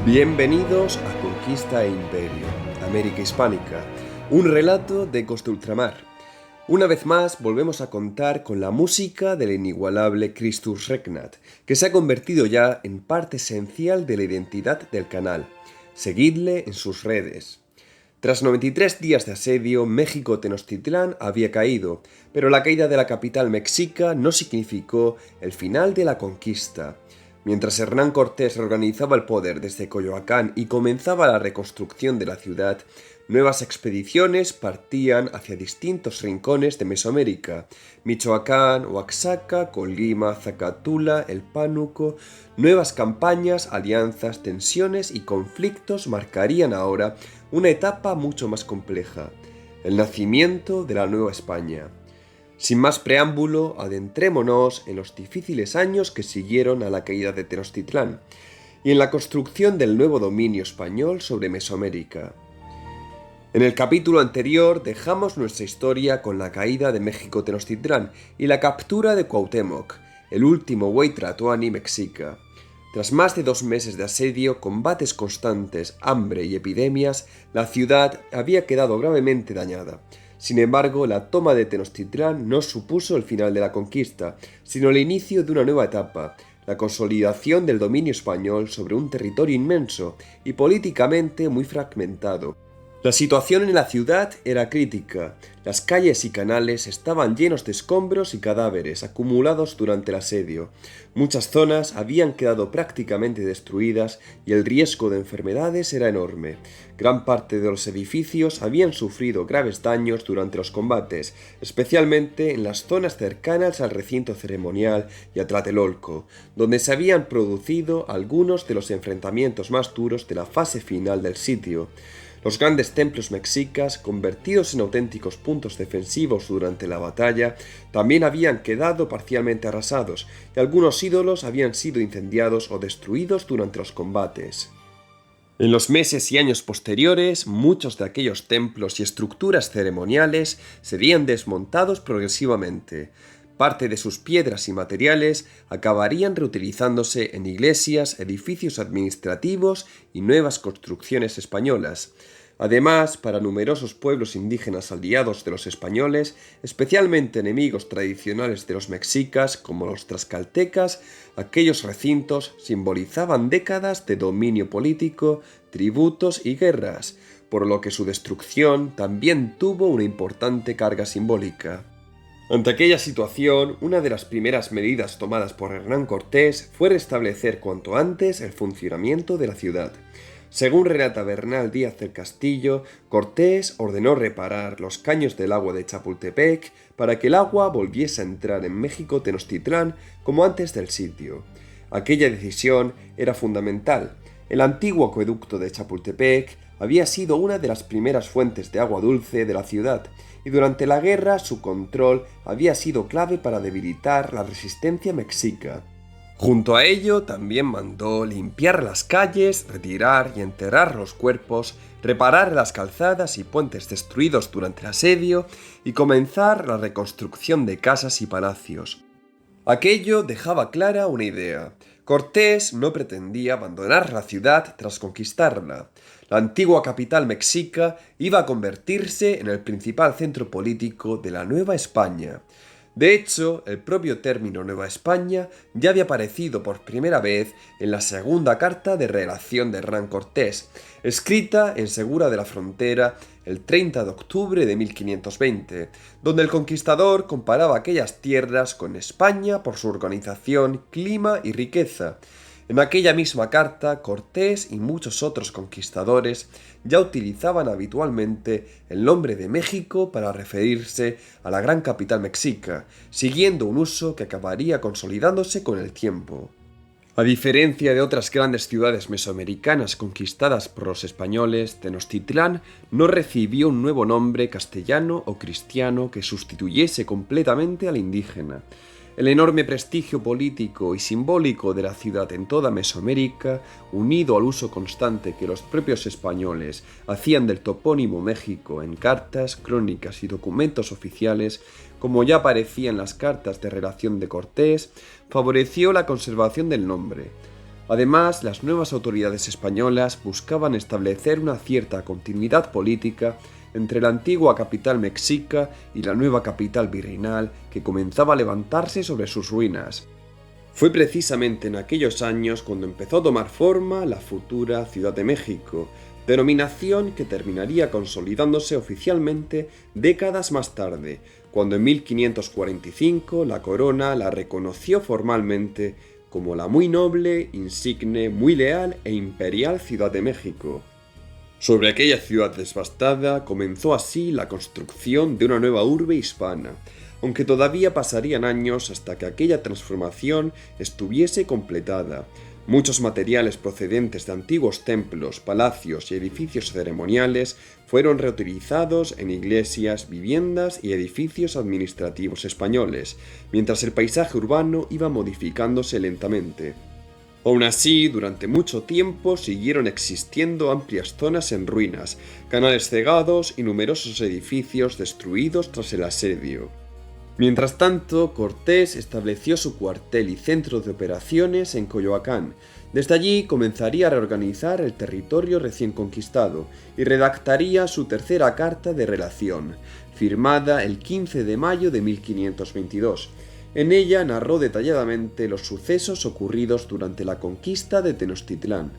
Bienvenidos a Conquista e Imperio, América Hispánica, un relato de Costa Ultramar. Una vez más volvemos a contar con la música del inigualable Christus Regnat, que se ha convertido ya en parte esencial de la identidad del canal. Seguidle en sus redes. Tras 93 días de asedio, México Tenochtitlán había caído, pero la caída de la capital mexica no significó el final de la conquista. Mientras Hernán Cortés reorganizaba el poder desde Coyoacán y comenzaba la reconstrucción de la ciudad, nuevas expediciones partían hacia distintos rincones de Mesoamérica: Michoacán, Oaxaca, Colima, Zacatula, el Pánuco. Nuevas campañas, alianzas, tensiones y conflictos marcarían ahora una etapa mucho más compleja: el nacimiento de la Nueva España. Sin más preámbulo, adentrémonos en los difíciles años que siguieron a la caída de Tenochtitlán y en la construcción del nuevo dominio español sobre Mesoamérica. En el capítulo anterior dejamos nuestra historia con la caída de México Tenochtitlán y la captura de Cuauhtémoc, el último Huey Tlatoani mexica. Tras más de 2 meses de asedio, combates constantes, hambre y epidemias, la ciudad había quedado gravemente dañada. Sin embargo, la toma de Tenochtitlán no supuso el final de la conquista, sino el inicio de una nueva etapa: la consolidación del dominio español sobre un territorio inmenso y políticamente muy fragmentado. La situación en la ciudad era crítica. Las calles y canales estaban llenos de escombros y cadáveres acumulados durante el asedio. Muchas zonas habían quedado prácticamente destruidas y el riesgo de enfermedades era enorme. Gran parte de los edificios habían sufrido graves daños durante los combates, especialmente en las zonas cercanas al recinto ceremonial y a Tlatelolco, donde se habían producido algunos de los enfrentamientos más duros de la fase final del sitio. Los grandes templos mexicas, convertidos en auténticos puntos defensivos durante la batalla, también habían quedado parcialmente arrasados, y algunos ídolos habían sido incendiados o destruidos durante los combates. En los meses y años posteriores, muchos de aquellos templos y estructuras ceremoniales serían desmontados progresivamente. Parte de sus piedras y materiales acabarían reutilizándose en iglesias, edificios administrativos y nuevas construcciones españolas. Además, para numerosos pueblos indígenas aliados de los españoles, especialmente enemigos tradicionales de los mexicas como los tlaxcaltecas, aquellos recintos simbolizaban décadas de dominio político, tributos y guerras, por lo que su destrucción también tuvo una importante carga simbólica. Ante aquella situación, una de las primeras medidas tomadas por Hernán Cortés fue restablecer cuanto antes el funcionamiento de la ciudad. Según relata Bernal Díaz del Castillo, Cortés ordenó reparar los caños del agua de Chapultepec para que el agua volviese a entrar en México Tenochtitlán como antes del sitio. Aquella decisión era fundamental. El antiguo acueducto de Chapultepec había sido una de las primeras fuentes de agua dulce de la ciudad, y durante la guerra su control había sido clave para debilitar la resistencia mexica. Junto a ello, también mandó limpiar las calles, retirar y enterrar los cuerpos, reparar las calzadas y puentes destruidos durante el asedio y comenzar la reconstrucción de casas y palacios. Aquello dejaba clara una idea: Cortés no pretendía abandonar la ciudad tras conquistarla. La antigua capital mexica iba a convertirse en el principal centro político de la Nueva España. De hecho, el propio término Nueva España ya había aparecido por primera vez en la segunda carta de relación de Hernán Cortés, escrita en Segura de la Frontera el 30 de octubre de 1520, donde el conquistador comparaba aquellas tierras con España por su organización, clima y riqueza. En aquella misma carta, Cortés y muchos otros conquistadores ya utilizaban habitualmente el nombre de México para referirse a la gran capital mexica, siguiendo un uso que acabaría consolidándose con el tiempo. A diferencia de otras grandes ciudades mesoamericanas conquistadas por los españoles, Tenochtitlán no recibió un nuevo nombre castellano o cristiano que sustituyese completamente al indígena. El enorme prestigio político y simbólico de la ciudad en toda Mesoamérica, unido al uso constante que los propios españoles hacían del topónimo México en cartas, crónicas y documentos oficiales, como ya aparecía en las cartas de relación de Cortés, favoreció la conservación del nombre. Además, las nuevas autoridades españolas buscaban establecer una cierta continuidad política entre la antigua capital mexica y la nueva capital virreinal que comenzaba a levantarse sobre sus ruinas. Fue precisamente en aquellos años cuando empezó a tomar forma la futura Ciudad de México, denominación que terminaría consolidándose oficialmente décadas más tarde, cuando en 1545 la corona la reconoció formalmente como la muy noble, insigne, muy leal e imperial Ciudad de México. Sobre aquella ciudad devastada comenzó así la construcción de una nueva urbe hispana, aunque todavía pasarían años hasta que aquella transformación estuviese completada. Muchos materiales procedentes de antiguos templos, palacios y edificios ceremoniales fueron reutilizados en iglesias, viviendas y edificios administrativos españoles, mientras el paisaje urbano iba modificándose lentamente. Aún así, durante mucho tiempo siguieron existiendo amplias zonas en ruinas, canales cegados y numerosos edificios destruidos tras el asedio. Mientras tanto, Cortés estableció su cuartel y centro de operaciones en Coyoacán. Desde allí comenzaría a reorganizar el territorio recién conquistado y redactaría su tercera carta de relación, firmada el 15 de mayo de 1522. En ella narró detalladamente los sucesos ocurridos durante la conquista de Tenochtitlán.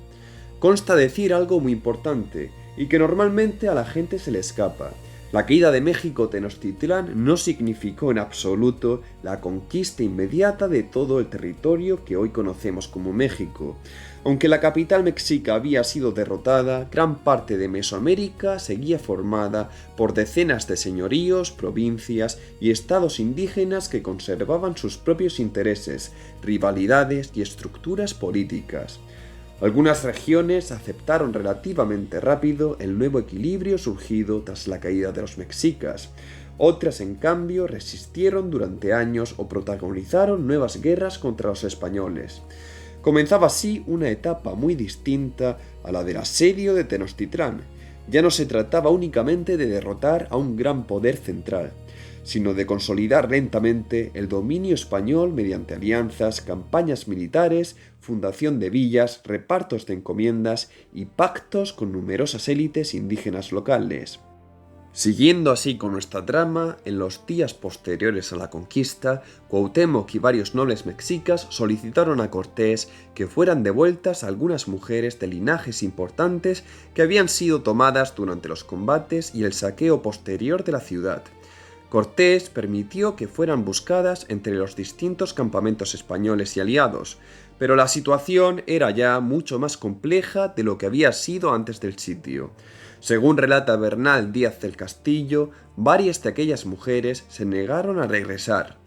Consta decir algo muy importante y que normalmente a la gente se le escapa. La caída de México-Tenochtitlán no significó en absoluto la conquista inmediata de todo el territorio que hoy conocemos como México. Aunque la capital mexica había sido derrotada, gran parte de Mesoamérica seguía formada por decenas de señoríos, provincias y estados indígenas que conservaban sus propios intereses, rivalidades y estructuras políticas. Algunas regiones aceptaron relativamente rápido el nuevo equilibrio surgido tras la caída de los mexicas. Otras, en cambio, resistieron durante años o protagonizaron nuevas guerras contra los españoles. Comenzaba así una etapa muy distinta a la del asedio de Tenochtitlán. Ya no se trataba únicamente de derrotar a un gran poder central, sino de consolidar lentamente el dominio español mediante alianzas, campañas militares, fundación de villas, repartos de encomiendas y pactos con numerosas élites indígenas locales. Siguiendo así con nuestra trama, en los días posteriores a la conquista, Cuauhtémoc y varios nobles mexicas solicitaron a Cortés que fueran devueltas algunas mujeres de linajes importantes que habían sido tomadas durante los combates y el saqueo posterior de la ciudad. Cortés permitió que fueran buscadas entre los distintos campamentos españoles y aliados, pero la situación era ya mucho más compleja de lo que había sido antes del sitio. Según relata Bernal Díaz del Castillo, varias de aquellas mujeres se negaron a regresar.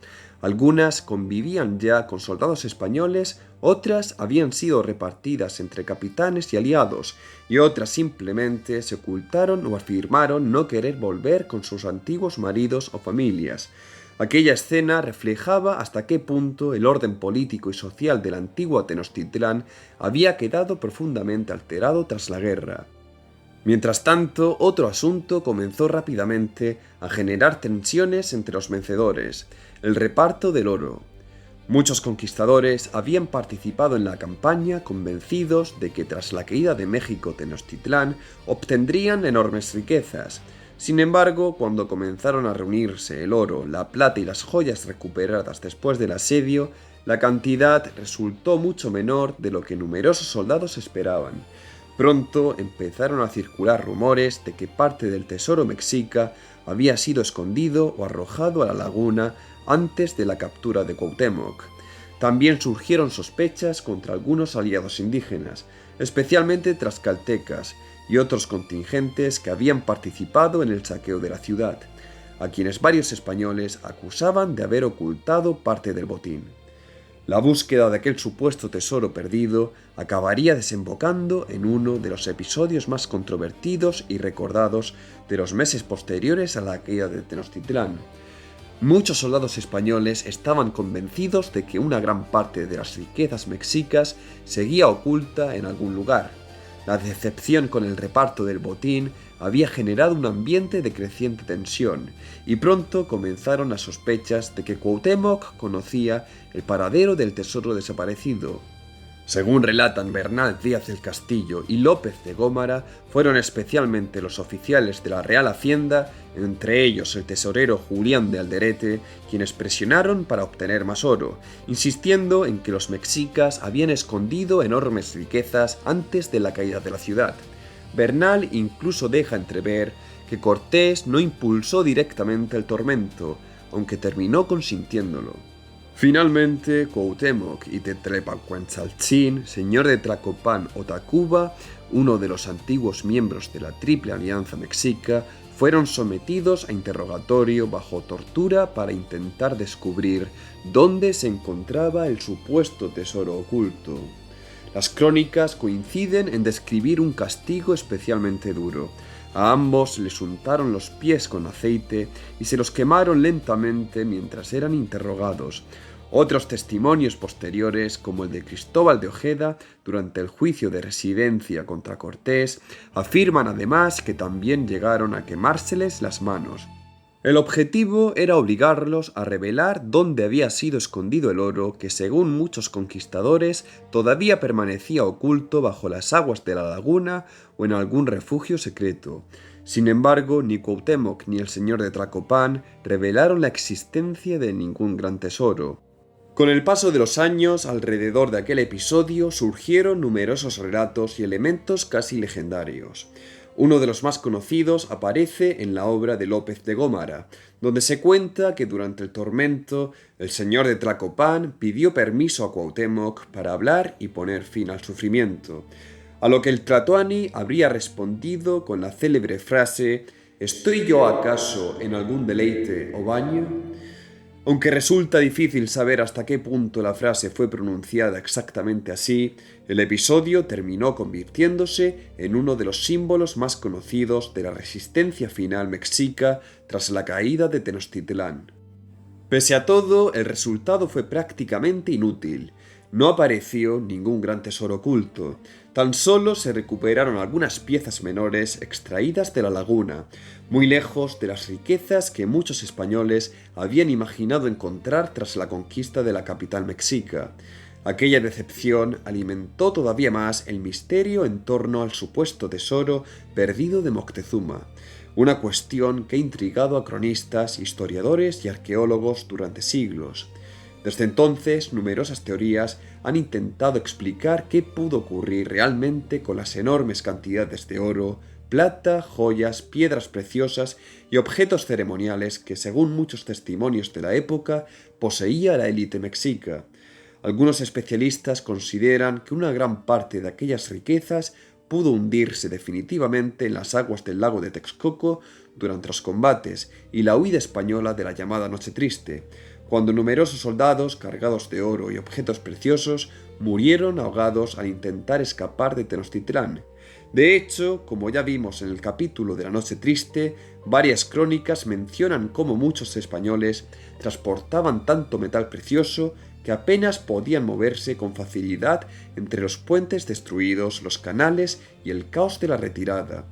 Algunas convivían ya con soldados españoles, otras habían sido repartidas entre capitanes y aliados, y otras simplemente se ocultaron o afirmaron no querer volver con sus antiguos maridos o familias. Aquella escena reflejaba hasta qué punto el orden político y social de la antigua Tenochtitlán había quedado profundamente alterado tras la guerra. Mientras tanto, otro asunto comenzó rápidamente a generar tensiones entre los vencedores: el reparto del oro. Muchos conquistadores habían participado en la campaña convencidos de que tras la caída de México Tenochtitlán obtendrían enormes riquezas. Sin embargo, cuando comenzaron a reunirse el oro, la plata y las joyas recuperadas después del asedio, la cantidad resultó mucho menor de lo que numerosos soldados esperaban. Pronto empezaron a circular rumores de que parte del tesoro mexica había sido escondido o arrojado a la laguna antes de la captura de Cuauhtémoc. También surgieron sospechas contra algunos aliados indígenas, especialmente tlaxcaltecas y otros contingentes que habían participado en el saqueo de la ciudad, a quienes varios españoles acusaban de haber ocultado parte del botín. La búsqueda de aquel supuesto tesoro perdido acabaría desembocando en uno de los episodios más controvertidos y recordados de los meses posteriores a la caída de Tenochtitlán. Muchos soldados españoles estaban convencidos de que una gran parte de las riquezas mexicas seguía oculta en algún lugar. La decepción con el reparto del botín había generado un ambiente de creciente tensión, y pronto comenzaron las sospechas de que Cuauhtémoc conocía el paradero del tesoro desaparecido. Según relatan Bernal Díaz del Castillo y López de Gómara, fueron especialmente los oficiales de la Real Hacienda, entre ellos el tesorero Julián de Alderete, quienes presionaron para obtener más oro, insistiendo en que los mexicas habían escondido enormes riquezas antes de la caída de la ciudad. Bernal incluso deja entrever que Cortés no impulsó directamente el tormento, aunque terminó consintiéndolo. Finalmente, Cuauhtémoc y Tetlepacuantzaltzin, señor de Tlacopan o Tacuba, uno de los antiguos miembros de la Triple Alianza Mexica, fueron sometidos a interrogatorio bajo tortura para intentar descubrir dónde se encontraba el supuesto tesoro oculto. Las crónicas coinciden en describir un castigo especialmente duro. A ambos les untaron los pies con aceite y se los quemaron lentamente mientras eran interrogados. Otros testimonios posteriores, como el de Cristóbal de Ojeda durante el juicio de residencia contra Cortés, afirman además que también llegaron a quemárseles las manos. El objetivo era obligarlos a revelar dónde había sido escondido el oro que, según muchos conquistadores, todavía permanecía oculto bajo las aguas de la laguna o en algún refugio secreto. Sin embargo, ni Cuauhtémoc ni el señor de Tlacopan revelaron la existencia de ningún gran tesoro. Con el paso de los años, alrededor de aquel episodio surgieron numerosos relatos y elementos casi legendarios. Uno de los más conocidos aparece en la obra de López de Gómara, donde se cuenta que durante el tormento el señor de Tlacopan pidió permiso a Cuauhtémoc para hablar y poner fin al sufrimiento, a lo que el tlatoani habría respondido con la célebre frase «¿Estoy yo acaso en algún deleite o baño?». Aunque resulta difícil saber hasta qué punto la frase fue pronunciada exactamente así, el episodio terminó convirtiéndose en uno de los símbolos más conocidos de la resistencia final mexica tras la caída de Tenochtitlán. Pese a todo, el resultado fue prácticamente inútil. No apareció ningún gran tesoro oculto, tan solo se recuperaron algunas piezas menores extraídas de la laguna, muy lejos de las riquezas que muchos españoles habían imaginado encontrar tras la conquista de la capital mexica. Aquella decepción alimentó todavía más el misterio en torno al supuesto tesoro perdido de Moctezuma, una cuestión que ha intrigado a cronistas, historiadores y arqueólogos durante siglos. Desde entonces, numerosas teorías han intentado explicar qué pudo ocurrir realmente con las enormes cantidades de oro, plata, joyas, piedras preciosas y objetos ceremoniales que, según muchos testimonios de la época, poseía la élite mexica. Algunos especialistas consideran que una gran parte de aquellas riquezas pudo hundirse definitivamente en las aguas del lago de Texcoco durante los combates y la huida española de la llamada Noche Triste, cuando numerosos soldados cargados de oro y objetos preciosos murieron ahogados al intentar escapar de Tenochtitlán. De hecho, como ya vimos en el capítulo de la Noche Triste, varias crónicas mencionan cómo muchos españoles transportaban tanto metal precioso que apenas podían moverse con facilidad entre los puentes destruidos, los canales y el caos de la retirada.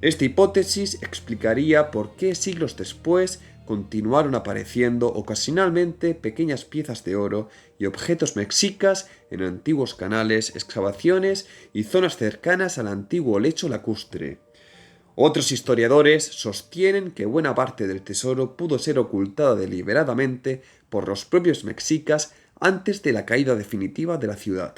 Esta hipótesis explicaría por qué siglos después continuaron apareciendo ocasionalmente pequeñas piezas de oro y objetos mexicas en antiguos canales, excavaciones y zonas cercanas al antiguo lecho lacustre. Otros historiadores sostienen que buena parte del tesoro pudo ser ocultada deliberadamente por los propios mexicas antes de la caída definitiva de la ciudad.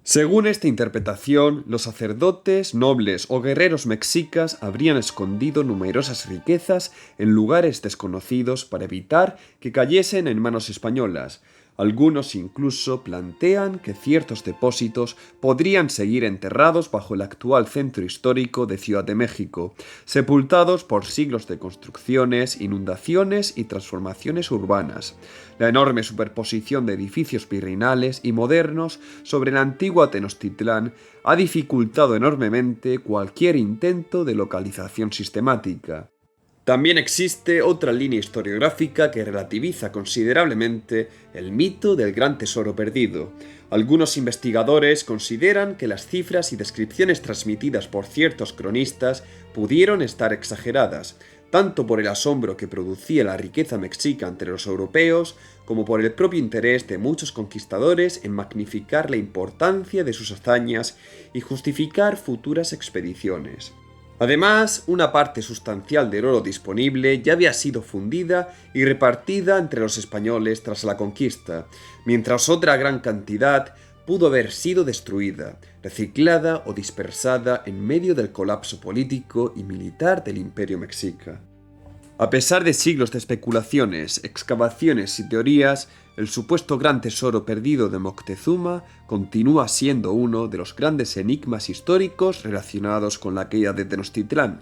Según esta interpretación, los sacerdotes, nobles o guerreros mexicas habrían escondido numerosas riquezas en lugares desconocidos para evitar que cayesen en manos españolas. Algunos incluso plantean que ciertos depósitos podrían seguir enterrados bajo el actual centro histórico de Ciudad de México, sepultados por siglos de construcciones, inundaciones y transformaciones urbanas. La enorme superposición de edificios virreinales y modernos sobre la antigua Tenochtitlán ha dificultado enormemente cualquier intento de localización sistemática. También existe otra línea historiográfica que relativiza considerablemente el mito del gran tesoro perdido. Algunos investigadores consideran que las cifras y descripciones transmitidas por ciertos cronistas pudieron estar exageradas, tanto por el asombro que producía la riqueza mexica entre los europeos, como por el propio interés de muchos conquistadores en magnificar la importancia de sus hazañas y justificar futuras expediciones. Además, una parte sustancial del oro disponible ya había sido fundida y repartida entre los españoles tras la conquista, mientras otra gran cantidad pudo haber sido destruida, reciclada o dispersada en medio del colapso político y militar del Imperio Mexica. A pesar de siglos de especulaciones, excavaciones y teorías, el supuesto gran tesoro perdido de Moctezuma continúa siendo uno de los grandes enigmas históricos relacionados con la caída de Tenochtitlán.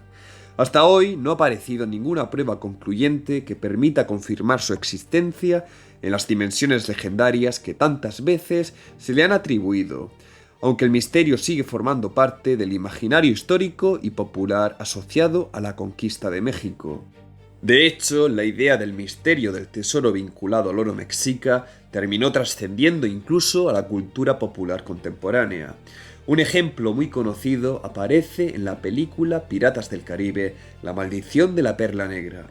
Hasta hoy no ha aparecido ninguna prueba concluyente que permita confirmar su existencia en las dimensiones legendarias que tantas veces se le han atribuido, aunque el misterio sigue formando parte del imaginario histórico y popular asociado a la conquista de México. De hecho, la idea del misterio del tesoro vinculado al oro mexica terminó trascendiendo incluso a la cultura popular contemporánea. Un ejemplo muy conocido aparece en la película Piratas del Caribe, La maldición de la perla negra,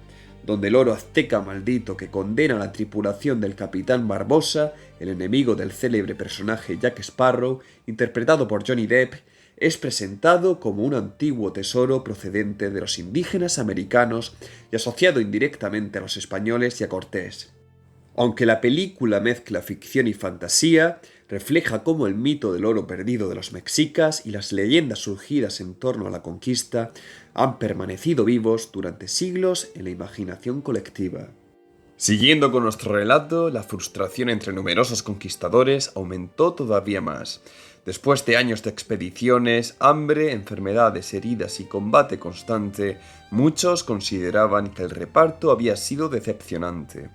donde el oro azteca maldito que condena a la tripulación del capitán Barbosa, el enemigo del célebre personaje Jack Sparrow, interpretado por Johnny Depp, es presentado como un antiguo tesoro procedente de los indígenas americanos y asociado indirectamente a los españoles y a Cortés. Aunque la película mezcla ficción y fantasía, refleja cómo el mito del oro perdido de los mexicas y las leyendas surgidas en torno a la conquista han permanecido vivos durante siglos en la imaginación colectiva. Siguiendo con nuestro relato, la frustración entre numerosos conquistadores aumentó todavía más. Después de años de expediciones, hambre, enfermedades, heridas y combate constante, muchos consideraban que el reparto había sido decepcionante.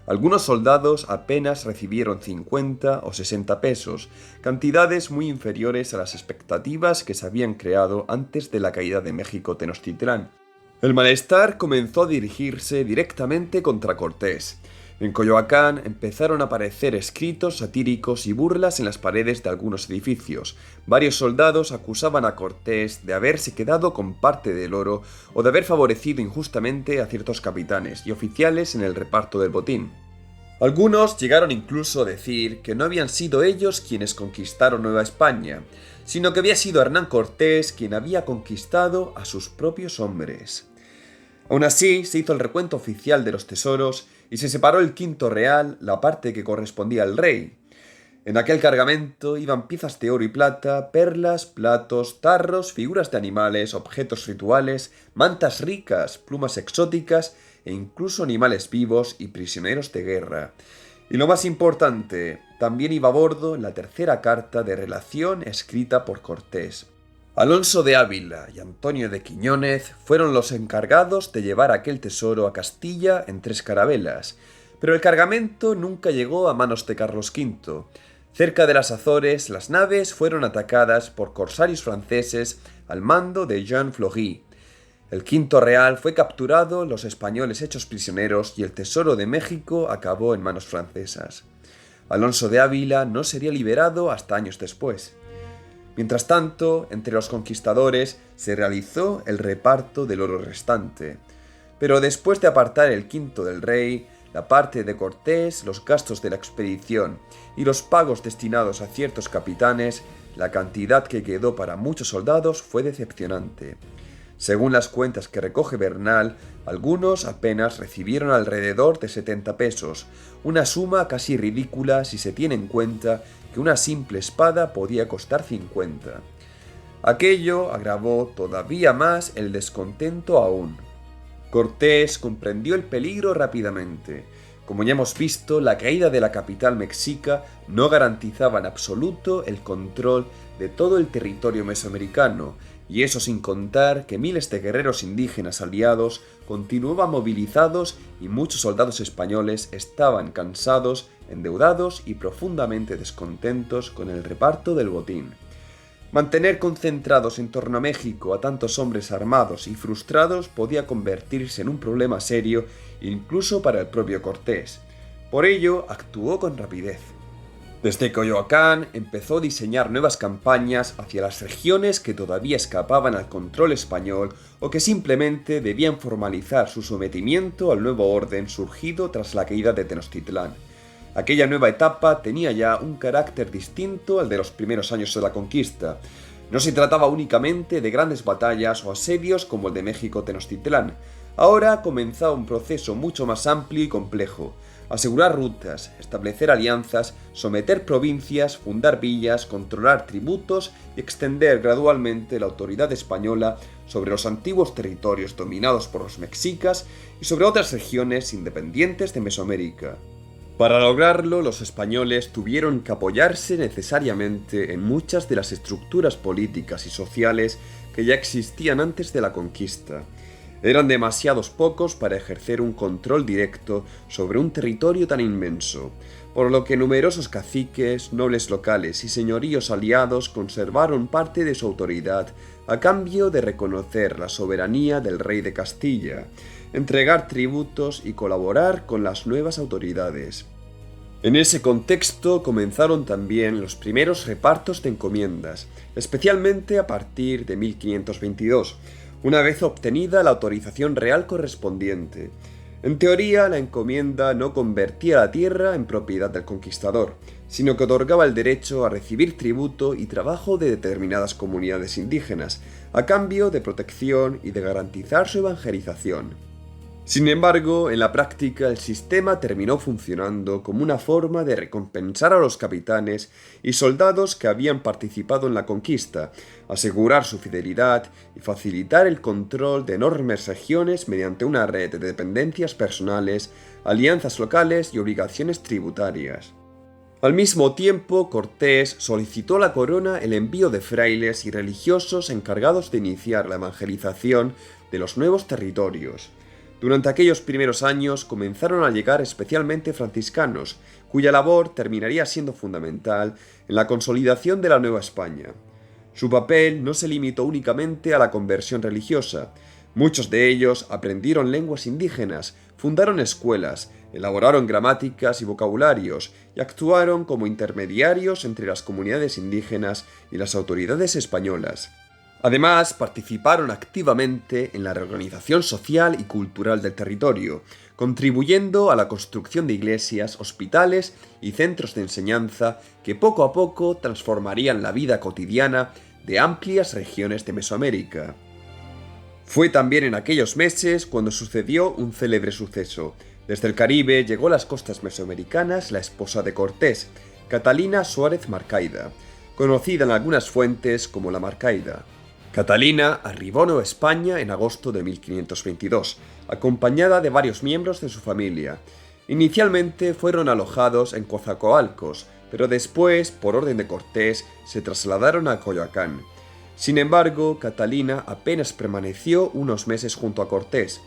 Algunos soldados apenas recibieron 50 o 60 pesos, cantidades muy inferiores a las expectativas que se habían creado antes de la caída de México Tenochtitlán. El malestar comenzó a dirigirse directamente contra Cortés. En Coyoacán empezaron a aparecer escritos satíricos y burlas en las paredes de algunos edificios. Varios soldados acusaban a Cortés de haberse quedado con parte del oro o de haber favorecido injustamente a ciertos capitanes y oficiales en el reparto del botín. Algunos llegaron incluso a decir que no habían sido ellos quienes conquistaron Nueva España, sino que había sido Hernán Cortés quien había conquistado a sus propios hombres. Aún así, se hizo el recuento oficial de los tesoros y se separó el quinto real, la parte que correspondía al rey. En aquel cargamento iban piezas de oro y plata, perlas, platos, tarros, figuras de animales, objetos rituales, mantas ricas, plumas exóticas e incluso animales vivos y prisioneros de guerra. Y lo más importante, también iba a bordo la tercera carta de relación escrita por Cortés. Alonso de Ávila y Antonio de Quiñónez fueron los encargados de llevar aquel tesoro a Castilla en 3 carabelas, pero el cargamento nunca llegó a manos de Carlos V. Cerca de las Azores, las naves fueron atacadas por corsarios franceses al mando de Jean Flory. El quinto real fue capturado, los españoles hechos prisioneros y el tesoro de México acabó en manos francesas. Alonso de Ávila no sería liberado hasta años después. Mientras tanto, entre los conquistadores se realizó el reparto del oro restante. Pero después de apartar el quinto del rey, la parte de Cortés, los gastos de la expedición y los pagos destinados a ciertos capitanes, la cantidad que quedó para muchos soldados fue decepcionante. Según las cuentas que recoge Bernal, algunos apenas recibieron alrededor de 70 pesos, una suma casi ridícula si se tiene en cuenta que una simple espada podía costar 50. Aquello agravó todavía más el descontento aún. Cortés comprendió el peligro rápidamente. Como ya hemos visto, la caída de la capital mexica no garantizaba en absoluto el control de todo el territorio mesoamericano, y eso sin contar que miles de guerreros indígenas aliados continuaban movilizados y muchos soldados españoles estaban cansados, endeudados y profundamente descontentos con el reparto del botín. Mantener concentrados en torno a México a tantos hombres armados y frustrados podía convertirse en un problema serio incluso para el propio Cortés. Por ello, actuó con rapidez. Desde Coyoacán empezó a diseñar nuevas campañas hacia las regiones que todavía escapaban al control español o que simplemente debían formalizar su sometimiento al nuevo orden surgido tras la caída de Tenochtitlán. Aquella nueva etapa tenía ya un carácter distinto al de los primeros años de la conquista. No se trataba únicamente de grandes batallas o asedios como el de México-Tenochtitlán. Ahora comenzaba un proceso mucho más amplio y complejo. Asegurar rutas, establecer alianzas, someter provincias, fundar villas, controlar tributos y extender gradualmente la autoridad española sobre los antiguos territorios dominados por los mexicas y sobre otras regiones independientes de Mesoamérica. Para lograrlo, los españoles tuvieron que apoyarse necesariamente en muchas de las estructuras políticas y sociales que ya existían antes de la conquista. Eran demasiados pocos para ejercer un control directo sobre un territorio tan inmenso, por lo que numerosos caciques, nobles locales y señoríos aliados conservaron parte de su autoridad a cambio de reconocer la soberanía del rey de Castilla, entregar tributos y colaborar con las nuevas autoridades. En ese contexto comenzaron también los primeros repartos de encomiendas, especialmente a partir de 1522, una vez obtenida la autorización real correspondiente. En teoría, la encomienda no convertía la tierra en propiedad del conquistador, sino que otorgaba el derecho a recibir tributo y trabajo de determinadas comunidades indígenas, a cambio de protección y de garantizar su evangelización. Sin embargo, en la práctica el sistema terminó funcionando como una forma de recompensar a los capitanes y soldados que habían participado en la conquista, asegurar su fidelidad y facilitar el control de enormes regiones mediante una red de dependencias personales, alianzas locales y obligaciones tributarias. Al mismo tiempo, Cortés solicitó a la corona el envío de frailes y religiosos encargados de iniciar la evangelización de los nuevos territorios. Durante aquellos primeros años comenzaron a llegar especialmente franciscanos, cuya labor terminaría siendo fundamental en la consolidación de la Nueva España. Su papel no se limitó únicamente a la conversión religiosa. Muchos de ellos aprendieron lenguas indígenas, fundaron escuelas, elaboraron gramáticas y vocabularios y actuaron como intermediarios entre las comunidades indígenas y las autoridades españolas. Además, participaron activamente en la reorganización social y cultural del territorio, contribuyendo a la construcción de iglesias, hospitales y centros de enseñanza que poco a poco transformarían la vida cotidiana de amplias regiones de Mesoamérica. Fue también en aquellos meses cuando sucedió un célebre suceso. Desde el Caribe llegó a las costas mesoamericanas la esposa de Cortés, Catalina Suárez Marcaida, conocida en algunas fuentes como la Marcaida. Catalina arribó a Nueva España en agosto de 1522, acompañada de varios miembros de su familia. Inicialmente fueron alojados en Coatzacoalcos, pero después, por orden de Cortés, se trasladaron a Coyoacán. Sin embargo, Catalina apenas permaneció unos meses junto a Cortés.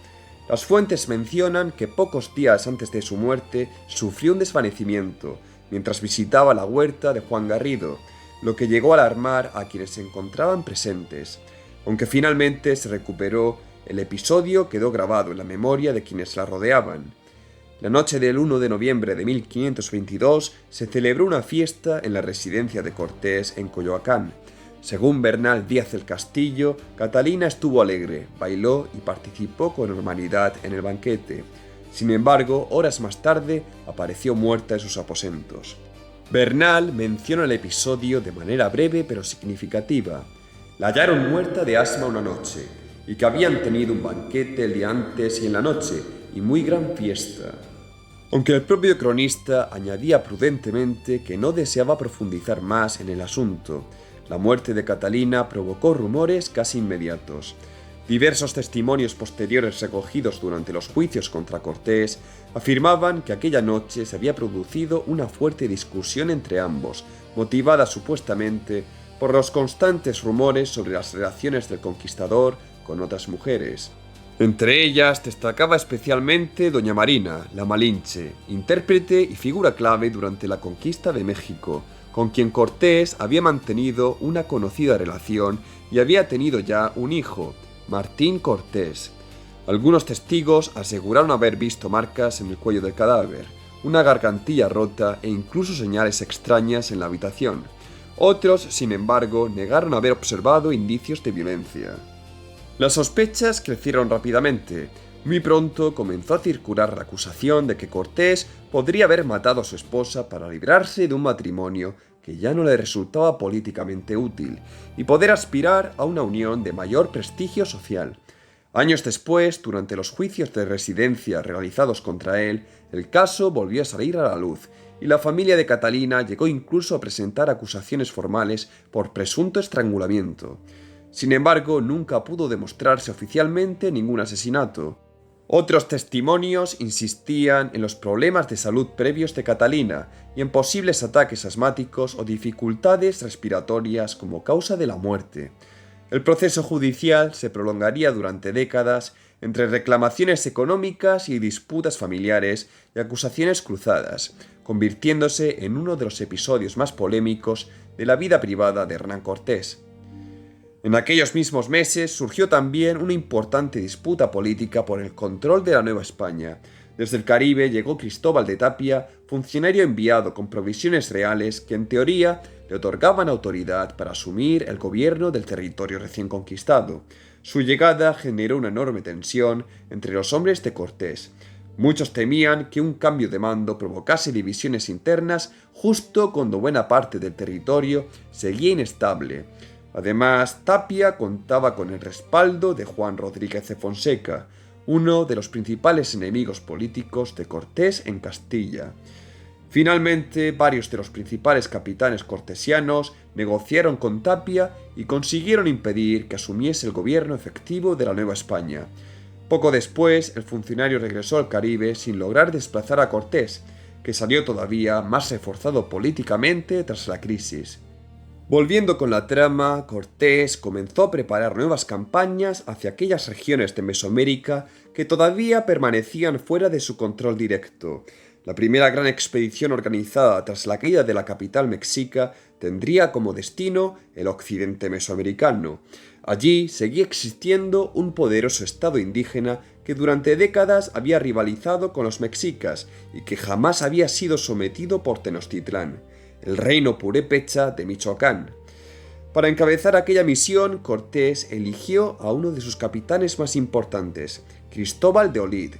Las fuentes mencionan que pocos días antes de su muerte sufrió un desvanecimiento, mientras visitaba la huerta de Juan Garrido, lo que llegó a alarmar a quienes se encontraban presentes. Aunque finalmente se recuperó, el episodio quedó grabado en la memoria de quienes la rodeaban. La noche del 1 de noviembre de 1522 se celebró una fiesta en la residencia de Cortés en Coyoacán. Según Bernal Díaz del Castillo, Catalina estuvo alegre, bailó y participó con normalidad en el banquete. Sin embargo, horas más tarde apareció muerta en sus aposentos. Bernal menciona el episodio de manera breve pero significativa. La hallaron muerta de asma una noche, y que habían tenido un banquete el día antes y en la noche, y muy gran fiesta. Aunque el propio cronista añadía prudentemente que no deseaba profundizar más en el asunto, la muerte de Catalina provocó rumores casi inmediatos. Diversos testimonios posteriores recogidos durante los juicios contra Cortés afirmaban que aquella noche se había producido una fuerte discusión entre ambos, motivada supuestamente por los constantes rumores sobre las relaciones del conquistador con otras mujeres. Entre ellas destacaba especialmente doña Marina, la Malinche, intérprete y figura clave durante la conquista de México, con quien Cortés había mantenido una conocida relación y había tenido ya un hijo, Martín Cortés. Algunos testigos aseguraron haber visto marcas en el cuello del cadáver, una gargantilla rota e incluso señales extrañas en la habitación. Otros, sin embargo, negaron haber observado indicios de violencia. Las sospechas crecieron rápidamente. Muy pronto comenzó a circular la acusación de que Cortés podría haber matado a su esposa para librarse de un matrimonio que ya no le resultaba políticamente útil y poder aspirar a una unión de mayor prestigio social. Años después, durante los juicios de residencia realizados contra él, el caso volvió a salir a la luz y la familia de Catalina llegó incluso a presentar acusaciones formales por presunto estrangulamiento. Sin embargo, nunca pudo demostrarse oficialmente ningún asesinato. Otros testimonios insistían en los problemas de salud previos de Catalina y en posibles ataques asmáticos o dificultades respiratorias como causa de la muerte. El proceso judicial se prolongaría durante décadas entre reclamaciones económicas y disputas familiares y acusaciones cruzadas, convirtiéndose en uno de los episodios más polémicos de la vida privada de Hernán Cortés. En aquellos mismos meses surgió también una importante disputa política por el control de la Nueva España. Desde el Caribe llegó Cristóbal de Tapia, funcionario enviado con provisiones reales que en teoría le otorgaban autoridad para asumir el gobierno del territorio recién conquistado. Su llegada generó una enorme tensión entre los hombres de Cortés. Muchos temían que un cambio de mando provocase divisiones internas justo cuando buena parte del territorio seguía inestable. Además, Tapia contaba con el respaldo de Juan Rodríguez de Fonseca, uno de los principales enemigos políticos de Cortés en Castilla. Finalmente, varios de los principales capitanes cortesianos negociaron con Tapia y consiguieron impedir que asumiese el gobierno efectivo de la Nueva España. Poco después, el funcionario regresó al Caribe sin lograr desplazar a Cortés, que salió todavía más reforzado políticamente tras la crisis. Volviendo con la trama, Cortés comenzó a preparar nuevas campañas hacia aquellas regiones de Mesoamérica que todavía permanecían fuera de su control directo. La primera gran expedición organizada tras la caída de la capital mexica tendría como destino el occidente mesoamericano. Allí seguía existiendo un poderoso estado indígena que durante décadas había rivalizado con los mexicas y que jamás había sido sometido por Tenochtitlán, el reino purépecha de Michoacán. Para encabezar aquella misión, Cortés eligió a uno de sus capitanes más importantes, Cristóbal de Olid.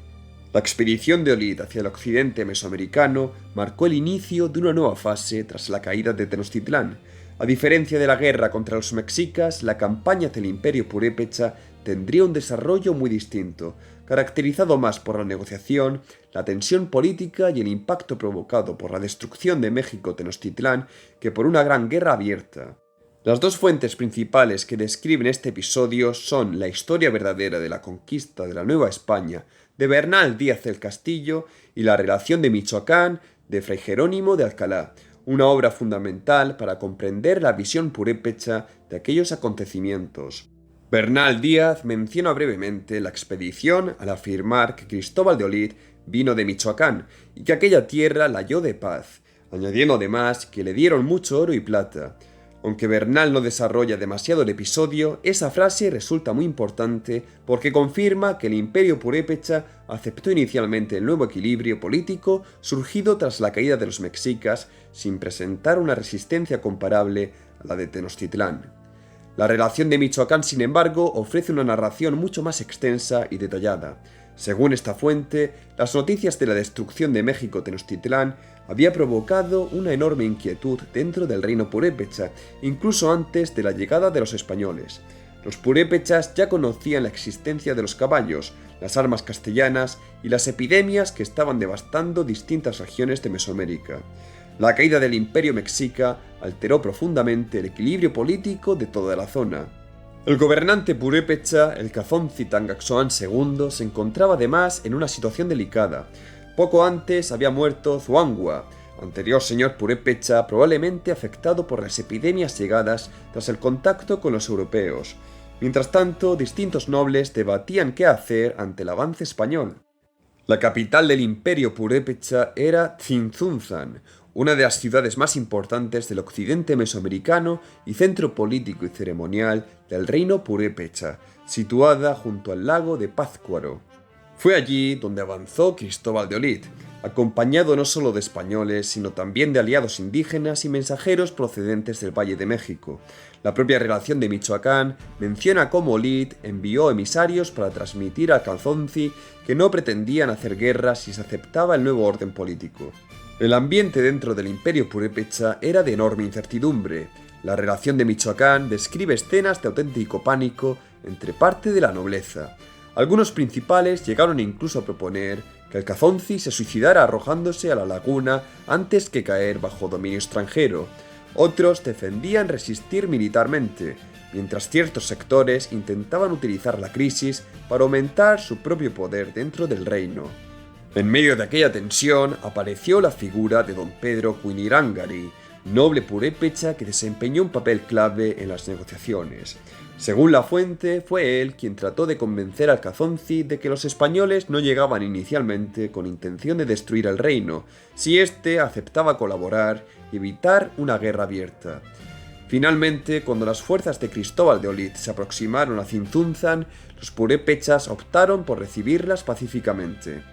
La expedición de Olid hacia el occidente mesoamericano marcó el inicio de una nueva fase tras la caída de Tenochtitlán. A diferencia de la guerra contra los mexicas, la campaña del imperio purépecha tendría un desarrollo muy distinto, caracterizado más por la negociación, la tensión política y el impacto provocado por la destrucción de México Tenochtitlán que por una gran guerra abierta. Las dos fuentes principales que describen este episodio son la historia verdadera de la conquista de la Nueva España de Bernal Díaz del Castillo y la relación de Michoacán de Fray Jerónimo de Alcalá, una obra fundamental para comprender la visión purépecha de aquellos acontecimientos. Bernal Díaz menciona brevemente la expedición al afirmar que Cristóbal de Olid vino de Michoacán y que aquella tierra la halló de paz, añadiendo además que le dieron mucho oro y plata. Aunque Bernal no desarrolla demasiado el episodio, esa frase resulta muy importante porque confirma que el imperio purépecha aceptó inicialmente el nuevo equilibrio político surgido tras la caída de los mexicas sin presentar una resistencia comparable a la de Tenochtitlán. La relación de Michoacán, sin embargo, ofrece una narración mucho más extensa y detallada. Según esta fuente, las noticias de la destrucción de México Tenochtitlán había provocado una enorme inquietud dentro del reino purépecha, incluso antes de la llegada de los españoles. Los purépechas ya conocían la existencia de los caballos, las armas castellanas y las epidemias que estaban devastando distintas regiones de Mesoamérica. La caída del imperio mexica alteró profundamente el equilibrio político de toda la zona. El gobernante purépecha, el Cazón Zitangaxoán II, se encontraba además en una situación delicada. Poco antes había muerto Zuangua, anterior señor purépecha probablemente afectado por las epidemias llegadas tras el contacto con los europeos. Mientras tanto, distintos nobles debatían qué hacer ante el avance español. La capital del imperio purépecha era Tzintzuntzan, una de las ciudades más importantes del occidente mesoamericano y centro político y ceremonial del reino purépecha, situada junto al lago de Pátzcuaro. Fue allí donde avanzó Cristóbal de Olid. acompañado no solo de españoles, sino también de aliados indígenas y mensajeros procedentes del Valle de México. La propia relación de Michoacán menciona cómo Olid envió emisarios para transmitir a Calzonzi que no pretendían hacer guerra si se aceptaba el nuevo orden político. El ambiente dentro del imperio purépecha era de enorme incertidumbre. La relación de Michoacán describe escenas de auténtico pánico entre parte de la nobleza. Algunos principales llegaron incluso a proponer que el Calzonzi se suicidara arrojándose a la laguna antes que caer bajo dominio extranjero. Otros defendían resistir militarmente, mientras ciertos sectores intentaban utilizar la crisis para aumentar su propio poder dentro del reino. En medio de aquella tensión apareció la figura de don Pedro Cuinirángari, noble purépecha que desempeñó un papel clave en las negociaciones. Según la fuente, fue él quien trató de convencer al Calzonzi de que los españoles no llegaban inicialmente con intención de destruir el reino, si éste aceptaba colaborar y evitar una guerra abierta. Finalmente, cuando las fuerzas de Cristóbal de Olid se aproximaron a Tzintzuntzan, los purépechas optaron por recibirlas pacíficamente.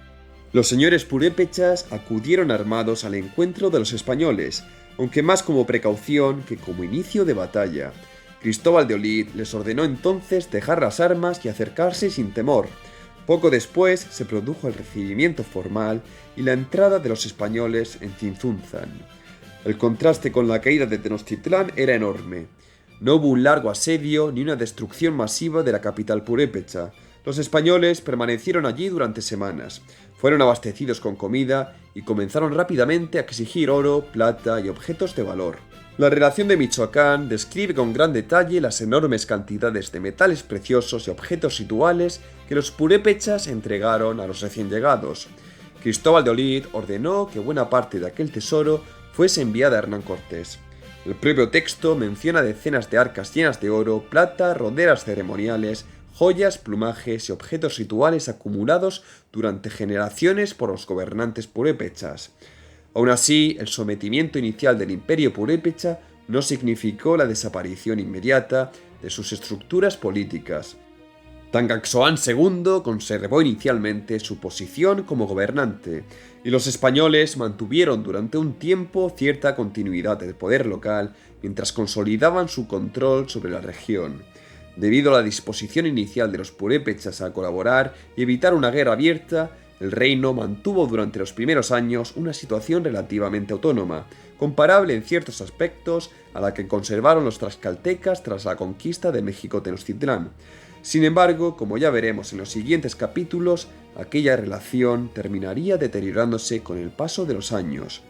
Los señores purépechas acudieron armados al encuentro de los españoles, aunque más como precaución que como inicio de batalla. Cristóbal de Olid les ordenó entonces dejar las armas y acercarse sin temor. Poco después se produjo el recibimiento formal y la entrada de los españoles en Tzintzuntzan. El contraste con la caída de Tenochtitlán era enorme. No hubo un largo asedio ni una destrucción masiva de la capital purépecha. Los españoles permanecieron allí durante semanas. Fueron abastecidos con comida y comenzaron rápidamente a exigir oro, plata y objetos de valor. La relación de Michoacán describe con gran detalle las enormes cantidades de metales preciosos y objetos rituales que los purépechas entregaron a los recién llegados. Cristóbal de Olid ordenó que buena parte de aquel tesoro fuese enviada a Hernán Cortés. El propio texto menciona decenas de arcas llenas de oro, plata, roderas ceremoniales, joyas, plumajes y objetos rituales acumulados durante generaciones por los gobernantes purépechas. Aún así, el sometimiento inicial del imperio purépecha no significó la desaparición inmediata de sus estructuras políticas. Tangaxoán II conservó inicialmente su posición como gobernante, y los españoles mantuvieron durante un tiempo cierta continuidad del poder local mientras consolidaban su control sobre la región. Debido a la disposición inicial de los purépechas a colaborar y evitar una guerra abierta, el reino mantuvo durante los primeros años una situación relativamente autónoma, comparable en ciertos aspectos a la que conservaron los tlaxcaltecas tras la conquista de México Tenochtitlán. Sin embargo, como ya veremos en los siguientes capítulos, aquella relación terminaría deteriorándose con el paso de los años.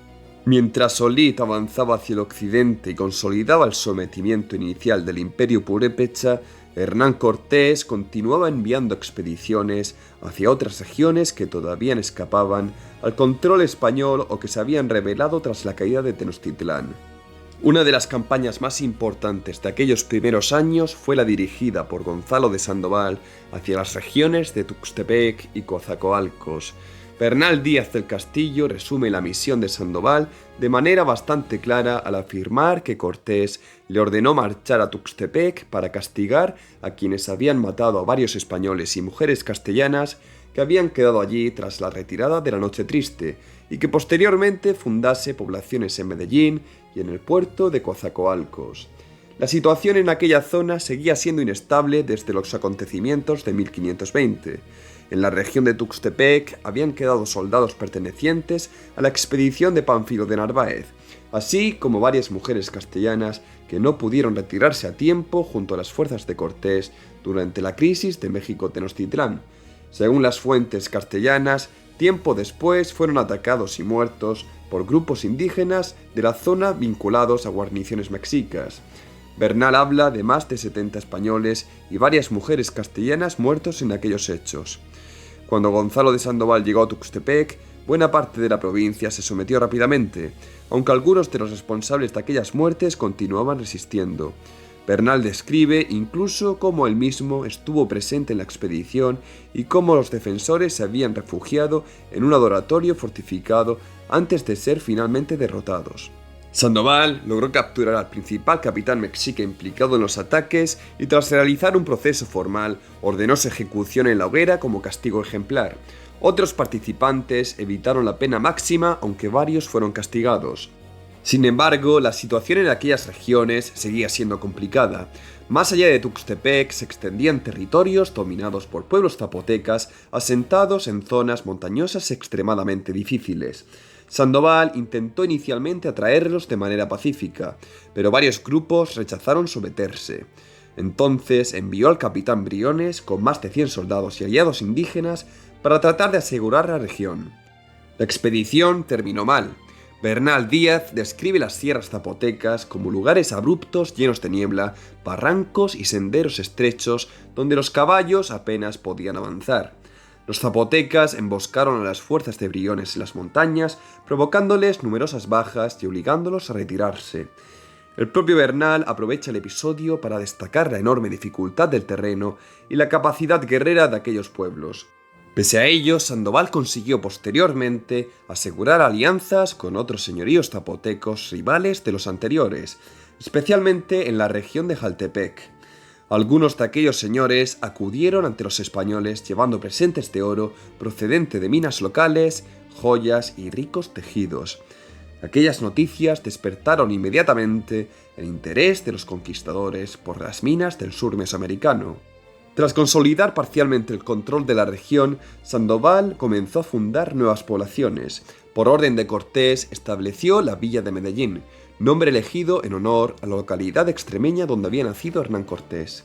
Mientras Olid avanzaba hacia el occidente y consolidaba el sometimiento inicial del imperio purépecha, Hernán Cortés continuaba enviando expediciones hacia otras regiones que todavía escapaban al control español o que se habían rebelado tras la caída de Tenochtitlán. Una de las campañas más importantes de aquellos primeros años fue la dirigida por Gonzalo de Sandoval hacia las regiones de Tuxtepec y Coatzacoalcos. Bernal Díaz del Castillo resume la misión de Sandoval de manera bastante clara al afirmar que Cortés le ordenó marchar a Tuxtepec para castigar a quienes habían matado a varios españoles y mujeres castellanas que habían quedado allí tras la retirada de la Noche Triste, y que posteriormente fundase poblaciones en Medellín y en el puerto de Coatzacoalcos. La situación en aquella zona seguía siendo inestable desde los acontecimientos de 1520. En la región de Tuxtepec habían quedado soldados pertenecientes a la expedición de Pánfilo de Narváez, así como varias mujeres castellanas que no pudieron retirarse a tiempo junto a las fuerzas de Cortés durante la crisis de México Tenochtitlán. Según las fuentes castellanas, tiempo después fueron atacados y muertos por grupos indígenas de la zona vinculados a guarniciones mexicas. Bernal habla de más de 70 españoles y varias mujeres castellanas muertos en aquellos hechos. Cuando Gonzalo de Sandoval llegó a Tuxtepec, buena parte de la provincia se sometió rápidamente, aunque algunos de los responsables de aquellas muertes continuaban resistiendo. Bernal describe incluso cómo él mismo estuvo presente en la expedición y cómo los defensores se habían refugiado en un adoratorio fortificado antes de ser finalmente derrotados. Sandoval logró capturar al principal capitán mexica implicado en los ataques y tras realizar un proceso formal ordenó su ejecución en la hoguera como castigo ejemplar. Otros participantes evitaron la pena máxima, aunque varios fueron castigados. Sin embargo, la situación en aquellas regiones seguía siendo complicada. Más allá de Tuxtepec se extendían territorios dominados por pueblos zapotecas asentados en zonas montañosas extremadamente difíciles. Sandoval intentó inicialmente atraerlos de manera pacífica, pero varios grupos rechazaron someterse. Entonces envió al capitán Briones con más de 100 soldados y aliados indígenas para tratar de asegurar la región. La expedición terminó mal. Bernal Díaz describe las sierras zapotecas como lugares abruptos llenos de niebla, barrancos y senderos estrechos donde los caballos apenas podían avanzar. Los zapotecas emboscaron a las fuerzas de Briones en las montañas, provocándoles numerosas bajas y obligándolos a retirarse. El propio Bernal aprovecha el episodio para destacar la enorme dificultad del terreno y la capacidad guerrera de aquellos pueblos. Pese a ello, Sandoval consiguió posteriormente asegurar alianzas con otros señoríos zapotecos rivales de los anteriores, especialmente en la región de Jaltepec. Algunos de aquellos señores acudieron ante los españoles llevando presentes de oro procedente de minas locales, joyas y ricos tejidos. Aquellas noticias despertaron inmediatamente el interés de los conquistadores por las minas del sur mesoamericano. Tras consolidar parcialmente el control de la región, Sandoval comenzó a fundar nuevas poblaciones. Por orden de Cortés, estableció la villa de Medellín, nombre elegido en honor a la localidad extremeña donde había nacido Hernán Cortés.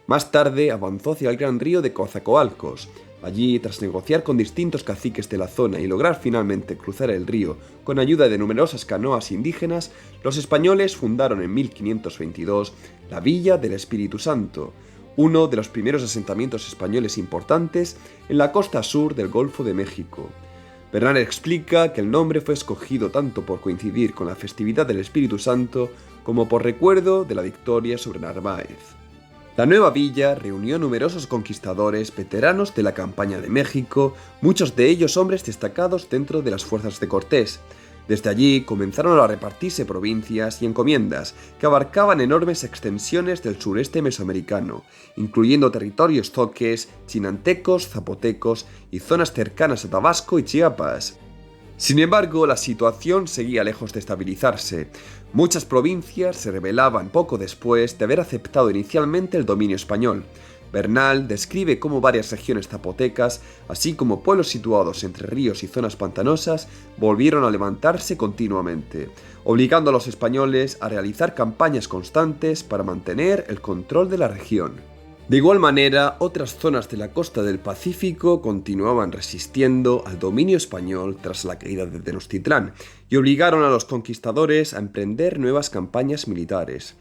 Más tarde avanzó hacia el gran río de Coatzacoalcos. Allí, tras negociar con distintos caciques de la zona y lograr finalmente cruzar el río con ayuda de numerosas canoas indígenas, los españoles fundaron en 1522 la Villa del Espíritu Santo, uno de los primeros asentamientos españoles importantes en la costa sur del Golfo de México. Bernal explica que el nombre fue escogido tanto por coincidir con la festividad del Espíritu Santo como por recuerdo de la victoria sobre Narváez. La nueva villa reunió numerosos conquistadores veteranos de la campaña de México, muchos de ellos hombres destacados dentro de las fuerzas de Cortés. Desde allí comenzaron a repartirse provincias y encomiendas que abarcaban enormes extensiones del sureste mesoamericano, incluyendo territorios zoques, chinantecos, zapotecos y zonas cercanas a Tabasco y Chiapas. Sin embargo, la situación seguía lejos de estabilizarse. Muchas provincias se rebelaban poco después de haber aceptado inicialmente el dominio español. Bernal describe cómo varias regiones zapotecas, así como pueblos situados entre ríos y zonas pantanosas, volvieron a levantarse continuamente, obligando a los españoles a realizar campañas constantes para mantener el control de la región. De igual manera, otras zonas de la costa del Pacífico continuaban resistiendo al dominio español tras la caída de Tenochtitlán y obligaron a los conquistadores a emprender nuevas campañas militares.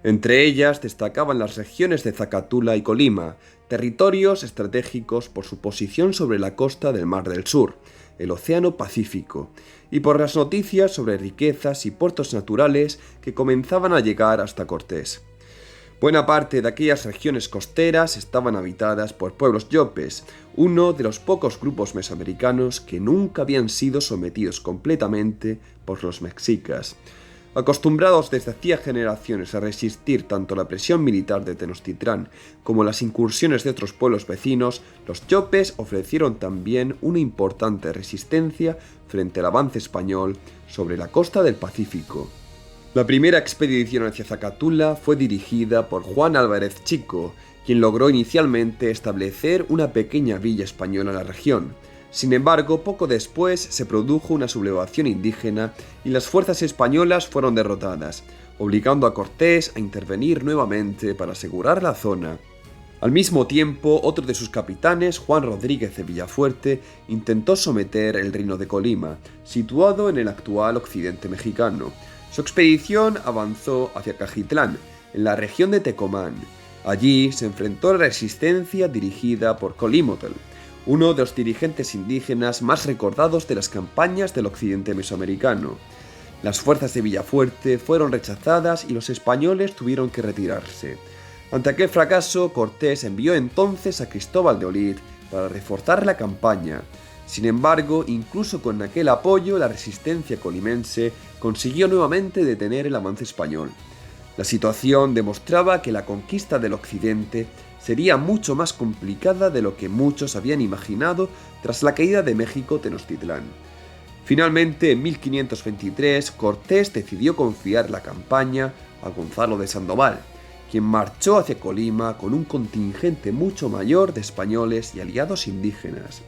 Entre ellas destacaban las regiones de Zacatula y Colima, territorios estratégicos por su posición sobre la costa del Mar del Sur, el Océano Pacífico, y por las noticias sobre riquezas y puertos naturales que comenzaban a llegar hasta Cortés. Buena parte de aquellas regiones costeras estaban habitadas por pueblos yopes, uno de los pocos grupos mesoamericanos que nunca habían sido sometidos completamente por los mexicas. Acostumbrados desde hacía generaciones a resistir tanto la presión militar de Tenochtitlán como las incursiones de otros pueblos vecinos, los yopes ofrecieron también una importante resistencia frente al avance español sobre la costa del Pacífico. La primera expedición hacia Zacatula fue dirigida por Juan Álvarez Chico, quien logró inicialmente establecer una pequeña villa española en la región. Sin embargo, poco después se produjo una sublevación indígena y las fuerzas españolas fueron derrotadas, obligando a Cortés a intervenir nuevamente para asegurar la zona. Al mismo tiempo, otro de sus capitanes, Juan Rodríguez de Villafuerte, intentó someter el reino de Colima, situado en el actual occidente mexicano. Su expedición avanzó hacia Cajitlán, en la región de Tecomán. Allí se enfrentó a la resistencia dirigida por Colímotl, uno de los dirigentes indígenas más recordados de las campañas del occidente mesoamericano. Las fuerzas de Villafuerte fueron rechazadas y los españoles tuvieron que retirarse. Ante aquel fracaso, Cortés envió entonces a Cristóbal de Olid para reforzar la campaña. Sin embargo, incluso con aquel apoyo, la resistencia colimense consiguió nuevamente detener el avance español. La situación demostraba que la conquista del occidente sería mucho más complicada de lo que muchos habían imaginado tras la caída de México Tenochtitlán. Finalmente, en 1523, Cortés decidió confiar la campaña a Gonzalo de Sandoval, quien marchó hacia Colima con un contingente mucho mayor de españoles y aliados indígenas.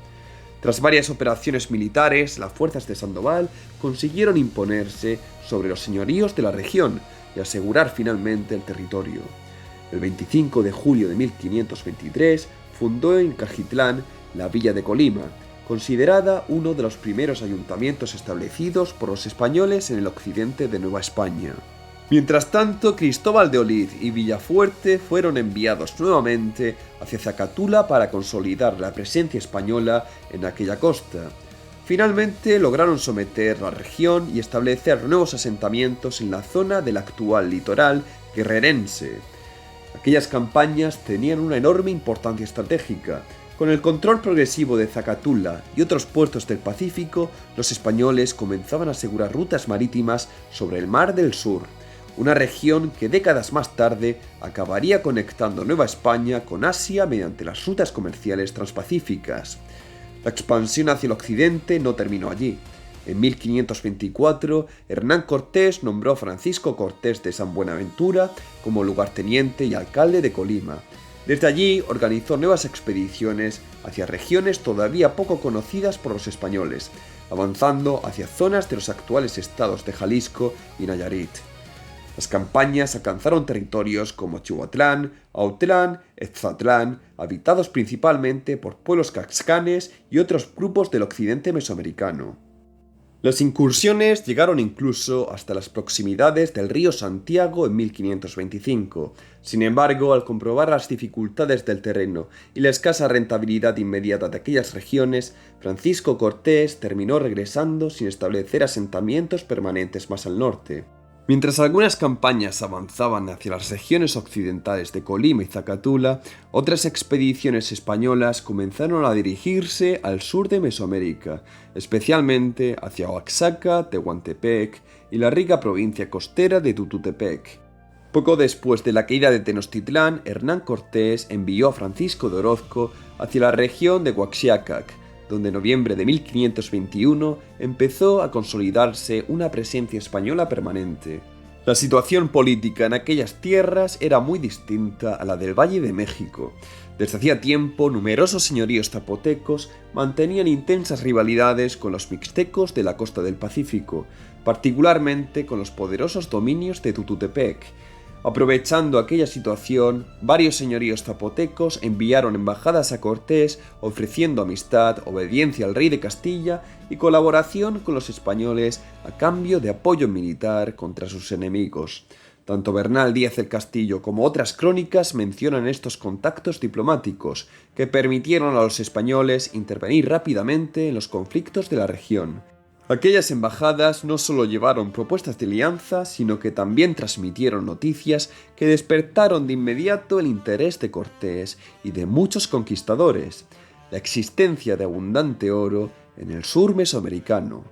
Tras varias operaciones militares, las fuerzas de Sandoval consiguieron imponerse sobre los señoríos de la región y asegurar finalmente el territorio. El 25 de julio de 1523 fundó en Cajitlán la villa de Colima, considerada uno de los primeros ayuntamientos establecidos por los españoles en el occidente de Nueva España. Mientras tanto, Cristóbal de Olid y Villafuerte fueron enviados nuevamente hacia Zacatula para consolidar la presencia española en aquella costa. Finalmente lograron someter la región y establecer nuevos asentamientos en la zona del actual litoral guerrerense. Aquellas campañas tenían una enorme importancia estratégica. Con el control progresivo de Zacatula y otros puertos del Pacífico, los españoles comenzaban a asegurar rutas marítimas sobre el Mar del Sur, una región que décadas más tarde acabaría conectando Nueva España con Asia mediante las rutas comerciales transpacíficas. La expansión hacia el occidente no terminó allí. En 1524, Hernán Cortés nombró a Francisco Cortés de San Buenaventura como lugarteniente y alcalde de Colima. Desde allí organizó nuevas expediciones hacia regiones todavía poco conocidas por los españoles, avanzando hacia zonas de los actuales estados de Jalisco y Nayarit. Las campañas alcanzaron territorios como Chihuatlán, Autlán, Etzatlán, habitados principalmente por pueblos caxcanes y otros grupos del occidente mesoamericano. Las incursiones llegaron incluso hasta las proximidades del río Santiago en 1525. Sin embargo, al comprobar las dificultades del terreno y la escasa rentabilidad inmediata de aquellas regiones, Francisco Cortés terminó regresando sin establecer asentamientos permanentes más al norte. Mientras algunas campañas avanzaban hacia las regiones occidentales de Colima y Zacatula, otras expediciones españolas comenzaron a dirigirse al sur de Mesoamérica, especialmente hacia Oaxaca, Tehuantepec y la rica provincia costera de Tututepec. Poco después de la caída de Tenochtitlán, Hernán Cortés envió a Francisco de Orozco hacia la región de Huaxiacac, donde en noviembre de 1521 empezó a consolidarse una presencia española permanente. La situación política en aquellas tierras era muy distinta a la del Valle de México. Desde hacía tiempo, numerosos señoríos zapotecos mantenían intensas rivalidades con los mixtecos de la costa del Pacífico, particularmente con los poderosos dominios de Tututepec. Aprovechando aquella situación, varios señoríos zapotecos enviaron embajadas a Cortés ofreciendo amistad, obediencia al rey de Castilla y colaboración con los españoles a cambio de apoyo militar contra sus enemigos. Tanto Bernal Díaz del Castillo como otras crónicas mencionan estos contactos diplomáticos que permitieron a los españoles intervenir rápidamente en los conflictos de la región. Aquellas embajadas no solo llevaron propuestas de alianza, sino que también transmitieron noticias que despertaron de inmediato el interés de Cortés y de muchos conquistadores: la existencia de abundante oro en el sur mesoamericano.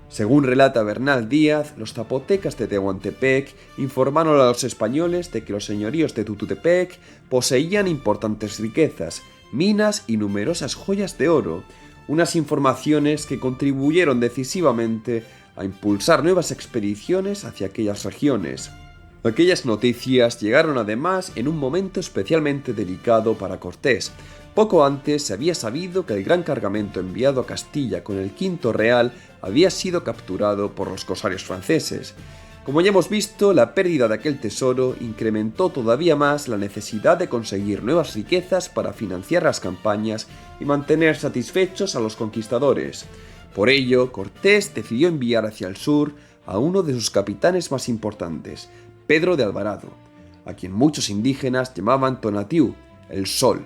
Según relata Bernal Díaz, los zapotecas de Tehuantepec informaron a los españoles de que los señoríos de Tututepec poseían importantes riquezas, minas y numerosas joyas de oro, unas informaciones que contribuyeron decisivamente a impulsar nuevas expediciones hacia aquellas regiones. Aquellas noticias llegaron además en un momento especialmente delicado para Cortés. Poco antes se había sabido que el gran cargamento enviado a Castilla con el V Real había sido capturado por los corsarios franceses. Como ya hemos visto, la pérdida de aquel tesoro incrementó todavía más la necesidad de conseguir nuevas riquezas para financiar las campañas y mantener satisfechos a los conquistadores. Por ello, Cortés decidió enviar hacia el sur a uno de sus capitanes más importantes, Pedro de Alvarado, a quien muchos indígenas llamaban Tonatiuh, el Sol,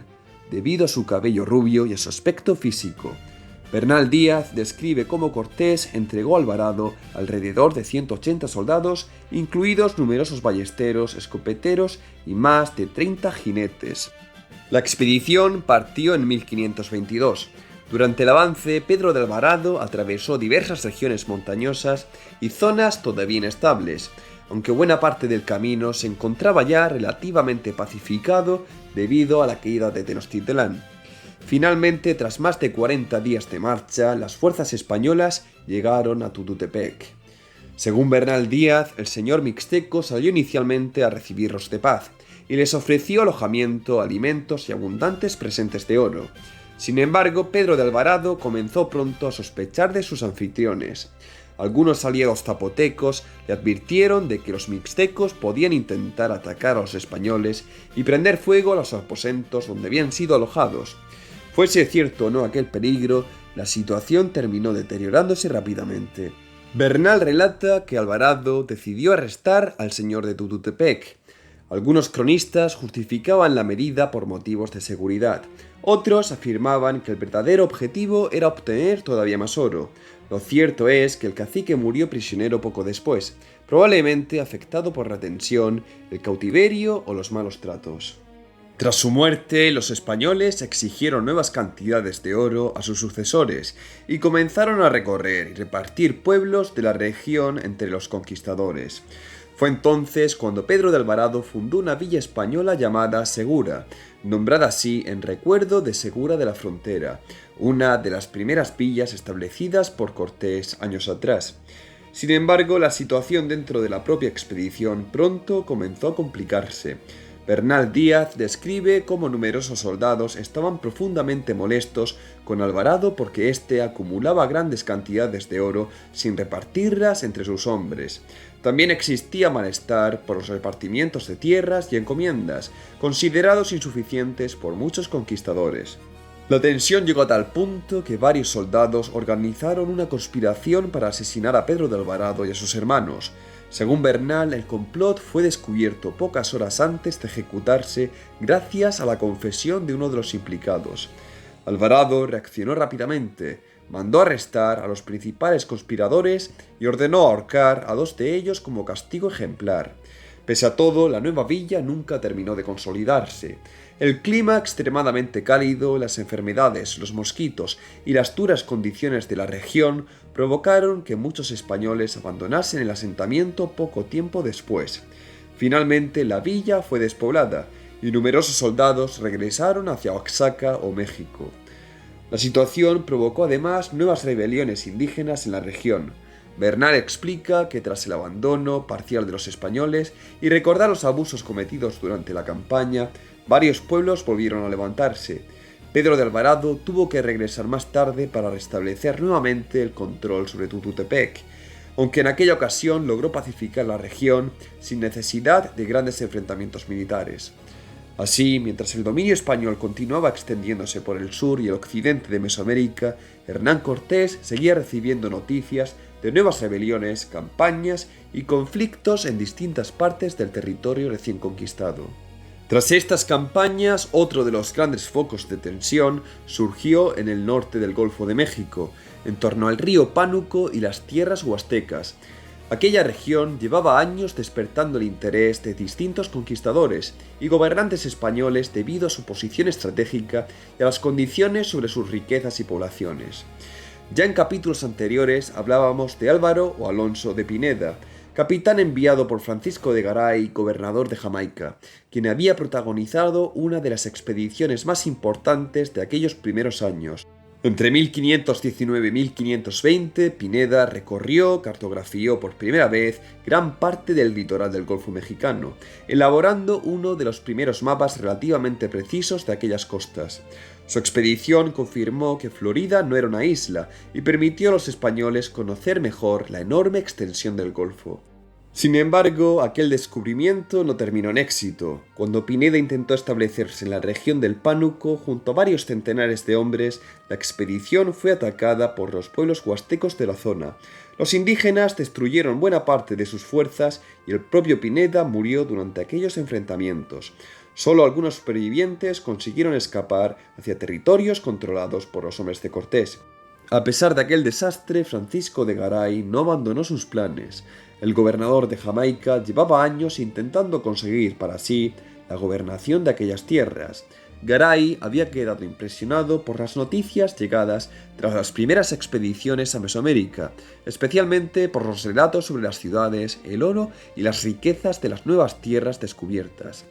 debido a su cabello rubio y a su aspecto físico. Bernal Díaz describe cómo Cortés entregó a Alvarado alrededor de 180 soldados, incluidos numerosos ballesteros, escopeteros y más de 30 jinetes. La expedición partió en 1522. Durante el avance, Pedro de Alvarado atravesó diversas regiones montañosas y zonas todavía inestables. aunque buena parte del camino se encontraba ya relativamente pacificado debido a la caída de Tenochtitlán. Finalmente, tras más de 40 días de marcha, las fuerzas españolas llegaron a Tututepec. Según Bernal Díaz, el señor mixteco salió inicialmente a recibirlos de paz y les ofreció alojamiento, alimentos y abundantes presentes de oro. Sin embargo, Pedro de Alvarado comenzó pronto a sospechar de sus anfitriones. Algunos aliados zapotecos le advirtieron de que los mixtecos podían intentar atacar a los españoles y prender fuego a los aposentos donde habían sido alojados. Fuese cierto o no aquel peligro, la situación terminó deteriorándose rápidamente. Bernal relata que Alvarado decidió arrestar al señor de Tututepec. Algunos cronistas justificaban la medida por motivos de seguridad. Otros afirmaban que el verdadero objetivo era obtener todavía más oro. Lo cierto es que el cacique murió prisionero poco después, probablemente afectado por la tensión, el cautiverio o los malos tratos. Tras su muerte, los españoles exigieron nuevas cantidades de oro a sus sucesores y comenzaron a recorrer y repartir pueblos de la región entre los conquistadores. Fue entonces cuando Pedro de Alvarado fundó una villa española llamada Segura, nombrada así en recuerdo de Segura de la Frontera, una de las primeras villas establecidas por Cortés años atrás. Sin embargo, la situación dentro de la propia expedición pronto comenzó a complicarse. Bernal Díaz describe cómo numerosos soldados estaban profundamente molestos con Alvarado porque éste acumulaba grandes cantidades de oro sin repartirlas entre sus hombres. También existía malestar por los repartimientos de tierras y encomiendas, considerados insuficientes por muchos conquistadores. La tensión llegó a tal punto que varios soldados organizaron una conspiración para asesinar a Pedro de Alvarado y a sus hermanos. Según Bernal, el complot fue descubierto pocas horas antes de ejecutarse gracias a la confesión de uno de los implicados. Alvarado reaccionó rápidamente, mandó arrestar a los principales conspiradores y ordenó ahorcar a 2 de ellos como castigo ejemplar. Pese a todo, la nueva villa nunca terminó de consolidarse. El clima extremadamente cálido, las enfermedades, los mosquitos y las duras condiciones de la región provocaron que muchos españoles abandonasen el asentamiento poco tiempo después. Finalmente, la villa fue despoblada y numerosos soldados regresaron hacia Oaxaca o México. La situación provocó además nuevas rebeliones indígenas en la región. Bernal explica que tras el abandono parcial de los españoles y recordar los abusos cometidos durante la campaña, varios pueblos volvieron a levantarse. Pedro de Alvarado tuvo que regresar más tarde para restablecer nuevamente el control sobre Tututepec, aunque en aquella ocasión logró pacificar la región sin necesidad de grandes enfrentamientos militares. Así, mientras el dominio español continuaba extendiéndose por el sur y el occidente de Mesoamérica, Hernán Cortés seguía recibiendo noticias de nuevas rebeliones, campañas y conflictos en distintas partes del territorio recién conquistado. Tras estas campañas, otro de los grandes focos de tensión surgió en el norte del Golfo de México, en torno al río Pánuco y las tierras huastecas. Aquella región llevaba años despertando el interés de distintos conquistadores y gobernantes españoles debido a su posición estratégica y a las condiciones sobre sus riquezas y poblaciones. Ya en capítulos anteriores hablábamos de Álvaro o Alonso de Pineda, capitán enviado por Francisco de Garay, gobernador de Jamaica, quien había protagonizado una de las expediciones más importantes de aquellos primeros años. Entre 1519 y 1520, Pineda recorrió, cartografió por primera vez gran parte del litoral del Golfo Mexicano, elaborando uno de los primeros mapas relativamente precisos de aquellas costas. Su expedición confirmó que Florida no era una isla y permitió a los españoles conocer mejor la enorme extensión del Golfo. Sin embargo, aquel descubrimiento no terminó en éxito. Cuando Pineda intentó establecerse en la región del Pánuco junto a varios centenares de hombres, la expedición fue atacada por los pueblos huastecos de la zona. Los indígenas destruyeron buena parte de sus fuerzas y el propio Pineda murió durante aquellos enfrentamientos. Solo algunos supervivientes consiguieron escapar hacia territorios controlados por los hombres de Cortés. A pesar de aquel desastre, Francisco de Garay no abandonó sus planes. El gobernador de Jamaica llevaba años intentando conseguir para sí la gobernación de aquellas tierras. Garay había quedado impresionado por las noticias llegadas tras las primeras expediciones a Mesoamérica, especialmente por los relatos sobre las ciudades, el oro y las riquezas de las nuevas tierras descubiertas.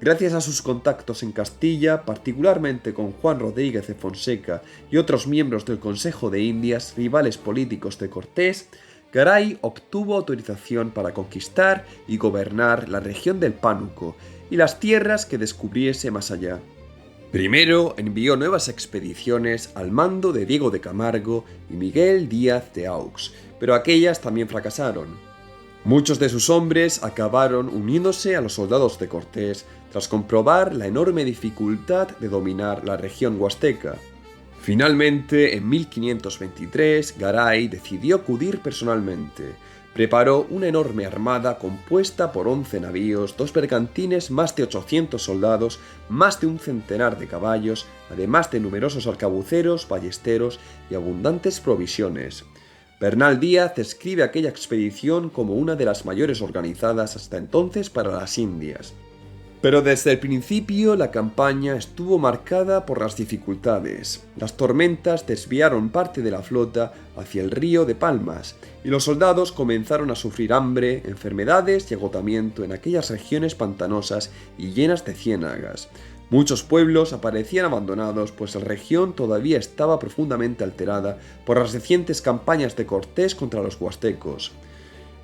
Gracias a sus contactos en Castilla, particularmente con Juan Rodríguez de Fonseca y otros miembros del Consejo de Indias, rivales políticos de Cortés, Garay obtuvo autorización para conquistar y gobernar la región del Pánuco y las tierras que descubriese más allá. Primero envió nuevas expediciones al mando de Diego de Camargo y Miguel Díaz de Aux, pero aquellas también fracasaron. Muchos de sus hombres acabaron uniéndose a los soldados de Cortés tras comprobar la enorme dificultad de dominar la región huasteca. Finalmente, en 1523, Garay decidió acudir personalmente. Preparó una enorme armada compuesta por 11 navíos, 2 bergantines, más de 800 soldados, más de un centenar de caballos, además de numerosos arcabuceros, ballesteros y abundantes provisiones. Bernal Díaz describe aquella expedición como una de las mayores organizadas hasta entonces para las Indias. Pero desde el principio la campaña estuvo marcada por las dificultades. Las tormentas desviaron parte de la flota hacia el río de Palmas y los soldados comenzaron a sufrir hambre, enfermedades y agotamiento en aquellas regiones pantanosas y llenas de ciénagas. Muchos pueblos aparecían abandonados, pues la región todavía estaba profundamente alterada por las recientes campañas de Cortés contra los huastecos.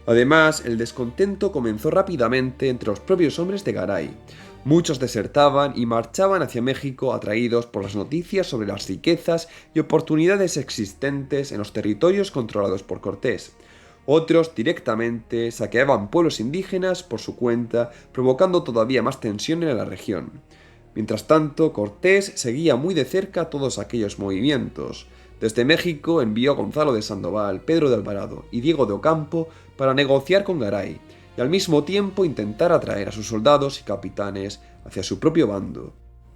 Además, el descontento comenzó rápidamente entre los propios hombres de Garay. Muchos desertaban y marchaban hacia México atraídos por las noticias sobre las riquezas y oportunidades existentes en los territorios controlados por Cortés. Otros directamente saqueaban pueblos indígenas por su cuenta, provocando todavía más tensión en la región. Mientras tanto, Cortés seguía muy de cerca todos aquellos movimientos. Desde México envió a Gonzalo de Sandoval, Pedro de Alvarado y Diego de Ocampo para negociar con Garay y al mismo tiempo intentar atraer a sus soldados y capitanes hacia su propio bando.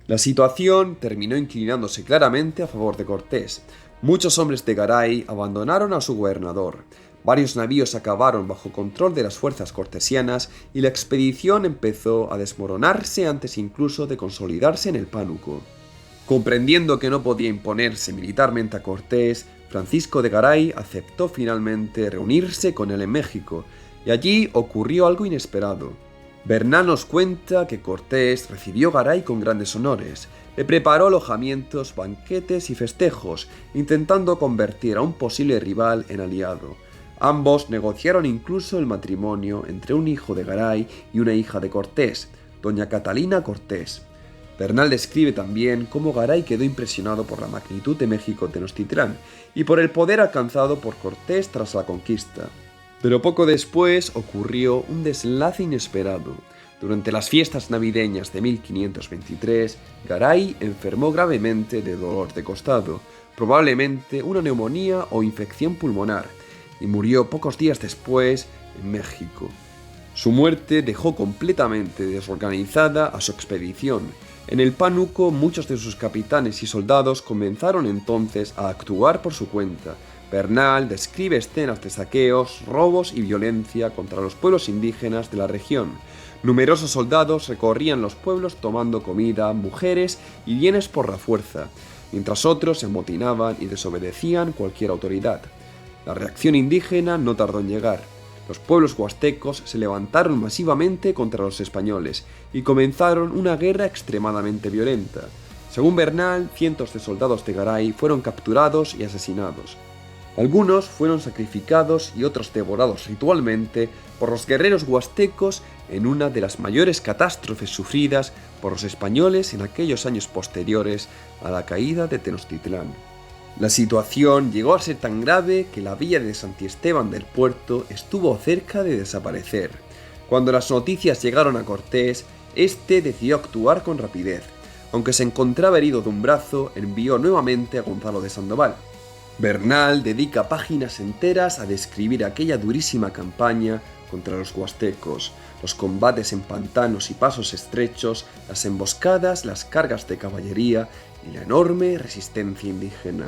La situación terminó inclinándose claramente a favor de Cortés. Muchos hombres de Garay abandonaron a su gobernador. Varios navíos acabaron bajo control de las fuerzas cortesianas y la expedición empezó a desmoronarse antes incluso de consolidarse en el Pánuco. Comprendiendo que no podía imponerse militarmente a Cortés, Francisco de Garay aceptó finalmente reunirse con él en México, y allí ocurrió algo inesperado. Bernal nos cuenta que Cortés recibió a Garay con grandes honores, le preparó alojamientos, banquetes y festejos, intentando convertir a un posible rival en aliado. Ambos negociaron incluso el matrimonio entre un hijo de Garay y una hija de Cortés, doña Catalina Cortés. Bernal describe también cómo Garay quedó impresionado por la magnitud de México Tenochtitlán y por el poder alcanzado por Cortés tras la conquista. Pero poco después ocurrió un desenlace inesperado. Durante las fiestas navideñas de 1523, Garay enfermó gravemente de dolor de costado, probablemente una neumonía o infección pulmonar, y murió pocos días después en México. Su muerte dejó completamente desorganizada a su expedición. En el Pánuco, muchos de sus capitanes y soldados comenzaron entonces a actuar por su cuenta. Bernal describe escenas de saqueos, robos y violencia contra los pueblos indígenas de la región. Numerosos soldados recorrían los pueblos tomando comida, mujeres y bienes por la fuerza, mientras otros se amotinaban y desobedecían cualquier autoridad. La reacción indígena no tardó en llegar. Los pueblos huastecos se levantaron masivamente contra los españoles y comenzaron una guerra extremadamente violenta. Según Bernal, cientos de soldados de Garay fueron capturados y asesinados. Algunos fueron sacrificados y otros devorados ritualmente por los guerreros huastecos en una de las mayores catástrofes sufridas por los españoles en aquellos años posteriores a la caída de Tenochtitlán. La situación llegó a ser tan grave que la villa de Santiesteban del Puerto estuvo cerca de desaparecer. Cuando las noticias llegaron a Cortés, este decidió actuar con rapidez. Aunque se encontraba herido de un brazo, envió nuevamente a Gonzalo de Sandoval. Bernal dedica páginas enteras a describir aquella durísima campaña contra los huastecos, los combates en pantanos y pasos estrechos, las emboscadas, las cargas de caballería y la enorme resistencia indígena.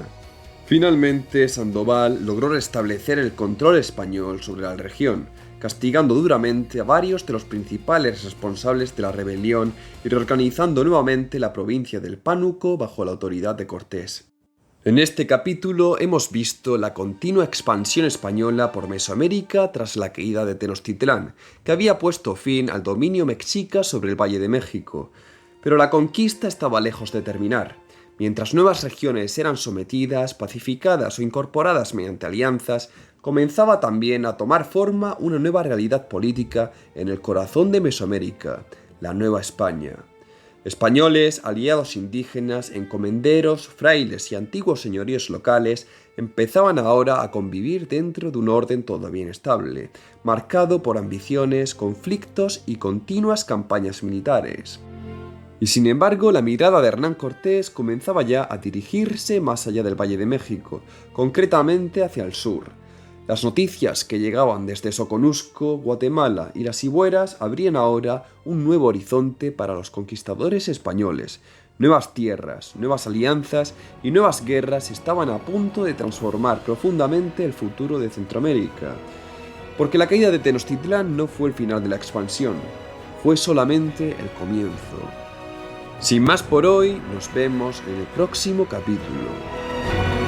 Finalmente, Sandoval logró restablecer el control español sobre la región, castigando duramente a varios de los principales responsables de la rebelión y reorganizando nuevamente la provincia del Pánuco bajo la autoridad de Cortés. En este capítulo hemos visto la continua expansión española por Mesoamérica tras la caída de Tenochtitlán, que había puesto fin al dominio mexica sobre el Valle de México. Pero la conquista estaba lejos de terminar. Mientras nuevas regiones eran sometidas, pacificadas o incorporadas mediante alianzas, comenzaba también a tomar forma una nueva realidad política en el corazón de Mesoamérica, la Nueva España. Españoles, aliados indígenas, encomenderos, frailes y antiguos señoríos locales empezaban ahora a convivir dentro de un orden todavía inestable, marcado por ambiciones, conflictos y continuas campañas militares. Y sin embargo, la mirada de Hernán Cortés comenzaba ya a dirigirse más allá del Valle de México, concretamente hacia el sur. Las noticias que llegaban desde Soconusco, Guatemala y las Ibueras abrían ahora un nuevo horizonte para los conquistadores españoles. Nuevas tierras, nuevas alianzas y nuevas guerras estaban a punto de transformar profundamente el futuro de Centroamérica. Porque la caída de Tenochtitlán no fue el final de la expansión, fue solamente el comienzo. Sin más por hoy, nos vemos en el próximo capítulo.